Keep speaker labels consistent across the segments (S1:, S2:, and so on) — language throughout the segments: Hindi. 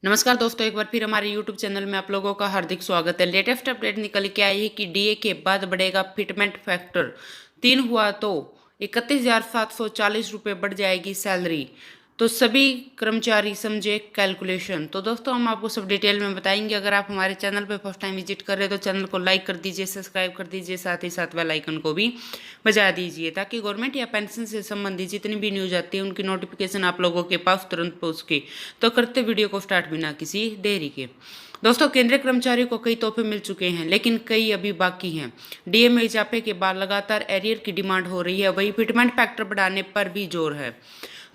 S1: नमस्कार दोस्तों, एक बार फिर हमारे यूट्यूब चैनल में आप लोगों का हार्दिक स्वागत है। लेटेस्ट अपडेट निकल के आई है कि डीए के बाद बढ़ेगा फिटमेंट फैक्टर 3 हुआ तो 31,740 रुपये बढ़ जाएगी सैलरी। तो सभी कर्मचारी समझे कैलकुलेशन। तो दोस्तों हम आपको सब डिटेल में बताएंगे। अगर आप हमारे चैनल पर फर्स्ट टाइम विजिट कर रहे हैं तो चैनल को लाइक कर दीजिए, सब्सक्राइब कर दीजिए, साथ ही साथ बेल आइकन को भी बजा दीजिए ताकि गवर्नमेंट या पेंशन से संबंधित जितनी भी न्यूज आती है उनकी नोटिफिकेशन आप लोगों के पास तुरंत पहुंच के। तो करते वीडियो को स्टार्ट बिना किसी देरी के। दोस्तों केंद्रीय कर्मचारियों को कई तोहफे मिल चुके हैं लेकिन कई अभी बाकी हैं। डीए में इजाफे के बाद लगातार एरियर की डिमांड हो रही है, वही फिटमेंट फैक्टर बढ़ाने पर भी जोर है।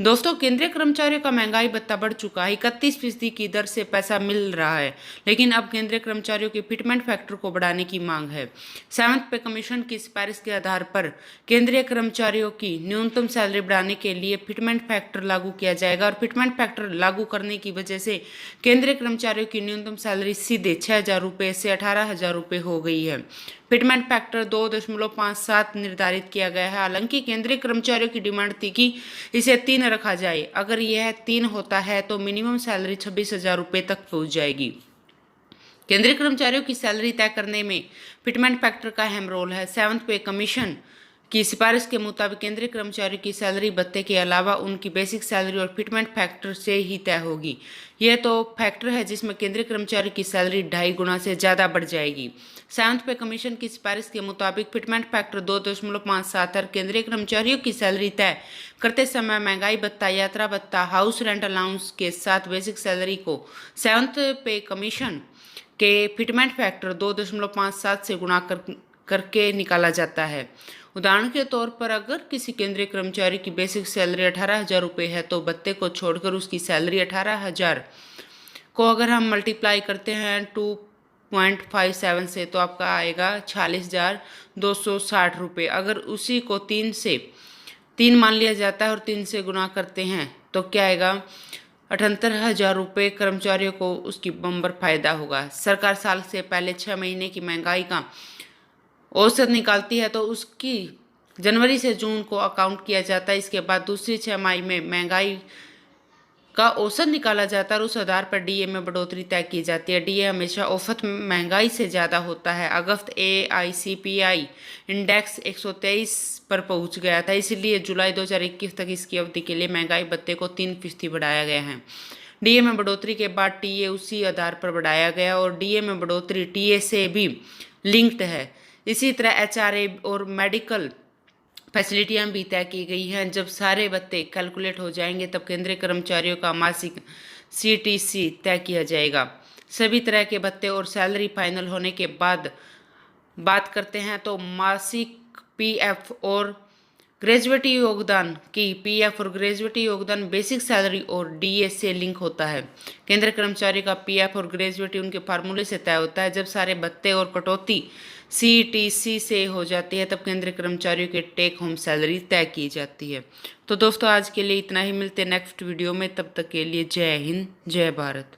S1: दोस्तों केंद्रीय कर्मचारियों का महंगाई भत्ता बढ़ चुका है, 31% की दर से पैसा मिल रहा है, लेकिन अब केंद्रीय कर्मचारियों के फिटमेंट फैक्टर को बढ़ाने की मांग है। 7th पे कमीशन की सिफारिश के आधार पर केंद्रीय कर्मचारियों की न्यूनतम सैलरी बढ़ाने के लिए फिटमेंट फैक्टर लागू किया जाएगा और फिटमेंट फैक्टर लागू करने की वजह से केंद्रीय कर्मचारियों की न्यूनतम सैलरी सीधे 6,000 रुपये से 18,000 रुपये हो गई है। फिटमेंट फैक्टर 2.57 निर्धारित किया गया है। हालांकि केंद्रीय कर्मचारियों की डिमांड थी कि इसे 3 रखा जाए। अगर यह 3 होता है तो मिनिमम सैलरी 26,000 रुपये तक पहुंच जाएगी। केंद्रीय कर्मचारियों की सैलरी तय करने में फिटमेंट फैक्टर का अहम रोल है। 7th पे कमीशन की सिफारिश के मुताबिक केंद्रीय कर्मचारियों की सैलरी भत्ते के अलावा उनकी बेसिक सैलरी और फिटमेंट फैक्टर से ही तय होगी। यह तो फैक्टर है जिसमें केंद्रीय कर्मचारी की सैलरी 2.5 गुना से ज़्यादा बढ़ जाएगी। 7th पे कमीशन की सिफारिश के मुताबिक फिटमेंट फैक्टर 2.57 है। केंद्रीय कर्मचारियों की सैलरी तय करते समय महंगाई भत्ता, यात्रा भत्ता, हाउस रेंट अलाउंस के साथ बेसिक सैलरी को 7th पे कमीशन के फिटमेंट फैक्टर 2.57 से गुणा करके निकाला जाता है। उदाहरण के तौर पर अगर किसी केंद्रीय कर्मचारी की बेसिक सैलरी 18,000 रुपये है तो भत्ते को छोड़कर उसकी सैलरी 18,000 को अगर हम मल्टीप्लाई करते हैं 2.57 से तो आपका आएगा 46,260 रुपये। अगर उसी को 3 मान लिया जाता है और 3 से गुना करते हैं तो क्या आएगा 78,000 रुपये। कर्मचारियों को उसकी बम्पर फायदा होगा। सरकार साल से पहले 6 महीने की महंगाई का औसत निकालती है तो उसकी जनवरी से जून को अकाउंट किया जाता है। इसके बाद दूसरी 6 माह में महंगाई का औसत निकाला जाता है और उस आधार पर डीए में बढ़ोतरी तय की जाती है। डीए हमेशा औसत महंगाई से ज़्यादा होता है। अगस्त AICPI इंडेक्स 123 पर पहुंच गया था, इसलिए जुलाई 2021 तक इसकी अवधि के लिए महंगाई भत्ते को 3% बढ़ाया गया है। डीए में बढ़ोतरी के बाद टीए उसी आधार पर बढ़ाया गया और डीए में बढ़ोतरी टीए से भी लिंक्ड है। इसी तरह HRA और मेडिकल फैसिलिटियां भी तय की गई हैं। जब सारे भत्ते कैलकुलेट हो जाएंगे तब केंद्रीय कर्मचारियों का मासिक CTC तय किया जाएगा। सभी तरह के भत्ते और सैलरी फाइनल होने के बाद बात करते हैं तो मासिक PF और ग्रेजुएटी योगदान की PF और ग्रेजुएटी योगदान बेसिक सैलरी और DA से लिंक होता है। केंद्रीय कर्मचारी का PF और ग्रेजुएटी उनके फार्मूले से तय होता है। जब सारे भत्ते और कटौती CTC से हो जाती है तब केंद्रीय कर्मचारियों के टेक होम सैलरी तय की जाती है। तो दोस्तों आज के लिए इतना ही, मिलते हैं नेक्स्ट वीडियो में। तब तक के लिए जय हिंद, जय भारत।